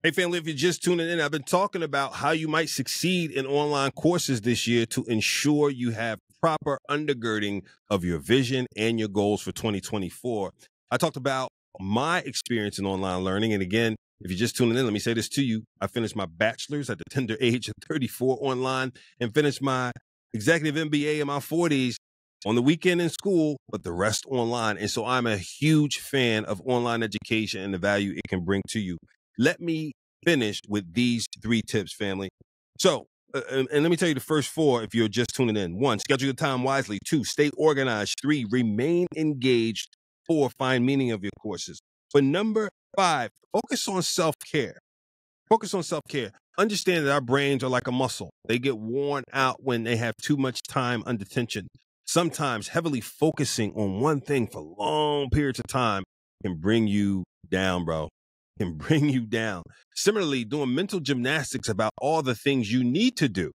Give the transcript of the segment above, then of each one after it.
Hey, family, if you're just tuning in, I've been talking about how you might succeed in online courses this year to ensure you have proper undergirding of your vision and your goals for 2024. I talked about my experience in online learning. And again, if you're just tuning in, let me say this to you. I finished my bachelor's at the tender age of 34 online and finished my executive MBA in my 40s on the weekend in school, but the rest online. And so I'm a huge fan of online education and the value it can bring to you. Let me finish with these 3 tips, family. So, and let me tell you the first 4 if you're just tuning in. 1, schedule your time wisely. 2, stay organized. 3, remain engaged. 4, find meaning of your courses. But number 5, focus on self-care. Focus on self-care. Understand that our brains are like a muscle. They get worn out when they have too much time under tension. Sometimes heavily focusing on one thing for long periods of time can bring you down, bro. Can bring you down. Similarly, doing mental gymnastics about all the things you need to do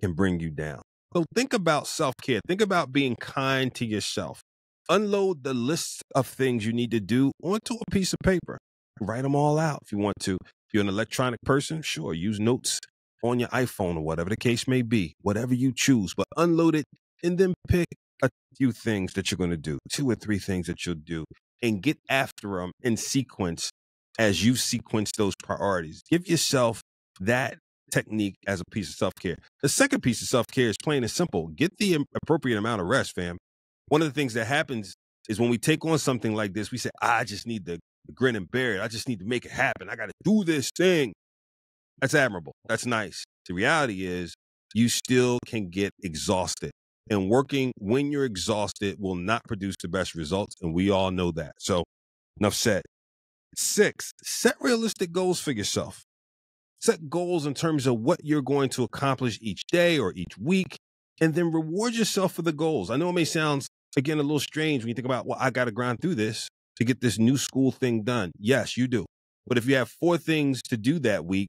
can bring you down. So think about self-care. Think about being kind to yourself. Unload the list of things you need to do onto a piece of paper. Write them all out if you want to. If you're an electronic person, sure, use notes on your iPhone or whatever the case may be, whatever you choose, but unload it and then pick a few things that you're going to do, 2 or 3 things that you'll do, and get after them in sequence as you sequence those priorities. Give yourself that technique as a piece of self-care. The second piece of self-care is plain and simple. Get the appropriate amount of rest, fam. One of the things that happens is when we take on something like this, we say, I just need the grin and bear it. I just need to make it happen. I got to do this thing. That's admirable. That's nice. The reality is you still can get exhausted. And working when you're exhausted will not produce the best results. And we all know that. So enough said. 6, set realistic goals for yourself. Set goals in terms of what you're going to accomplish each day or each week, and then reward yourself for the goals. I know it may sound, again, a little strange when you think about, well, I got to grind through this to get this new school thing done. Yes, you do. But if you have 4 things to do that week,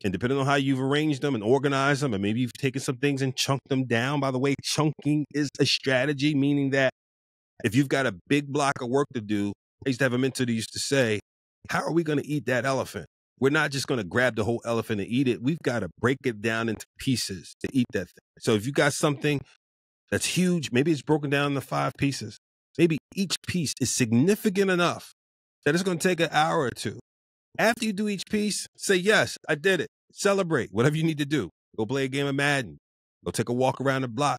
and depending on how you've arranged them and organized them, and maybe you've taken some things and chunked them down. By the way, chunking is a strategy, meaning that if you've got a big block of work to do, I used to have a mentor that used to say, how are we going to eat that elephant? We're not just going to grab the whole elephant and eat it. We've got to break it down into pieces to eat that thing. So if you got something that's huge, maybe it's broken down into 5 pieces. Maybe each piece is significant enough that it's going to take an hour or 2. After you do each piece, say, yes, I did it. Celebrate whatever you need to do. Go play a game of Madden. Go take a walk around the block.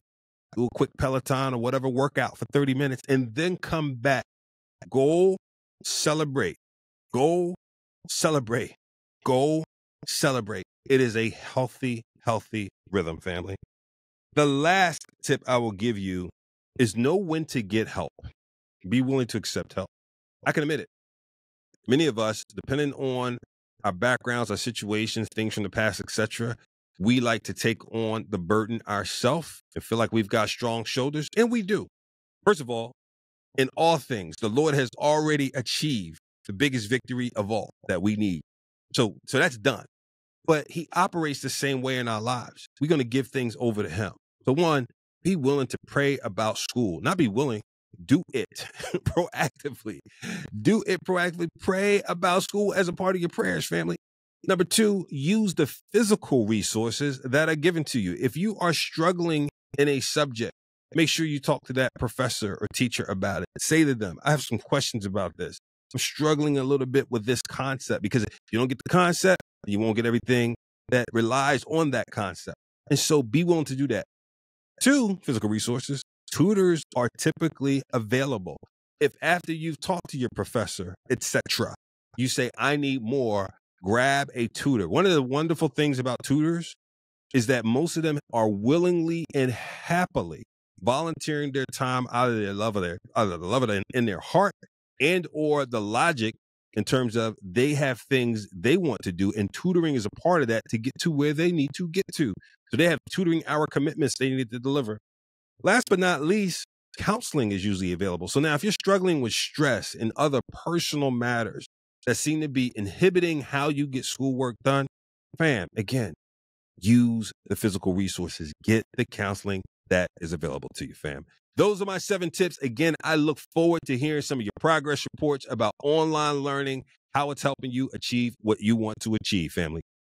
Do a quick Peloton or whatever workout for 30 minutes and then come back. Go celebrate. Go celebrate. Go celebrate. It is a healthy rhythm, family. The last tip I will give you is know when to get help. Be willing to accept help. I can admit it. Many of us, depending on our backgrounds, our situations, things from the past, etc., we like to take on the burden ourselves and feel like we've got strong shoulders, and we do. First of all, in all things, the Lord has already achieved the biggest victory of all that we need. So that's done. But he operates the same way in our lives. We're going to give things over to him. So 1, be willing to pray about school. Not be willing, do it proactively. Do it proactively. Pray about school as a part of your prayers, family. Number 2, use the physical resources that are given to you. If you are struggling in a subject, make sure you talk to that professor or teacher about it. Say to them, I have some questions about this. I'm struggling a little bit with this concept, because if you don't get the concept, you won't get everything that relies on that concept. And so be willing to do that. 2, physical resources. Tutors are typically available. If after you've talked to your professor, etc., you say, I need more, grab a tutor. One of the wonderful things about tutors is that most of them are willingly and happily volunteering their time out of the love of their in their heart, and or the logic in terms of they have things they want to do, and tutoring is a part of that to get to where they need to get to. So they have tutoring hour commitments they need to deliver. Last but not least, counseling is usually available. So now if you're struggling with stress and other personal matters that seem to be inhibiting how you get schoolwork done, fam, again, use the physical resources. Get the counseling that is available to you, fam. Those are my 7 tips. Again, I look forward to hearing some of your progress reports about online learning, how it's helping you achieve what you want to achieve, family.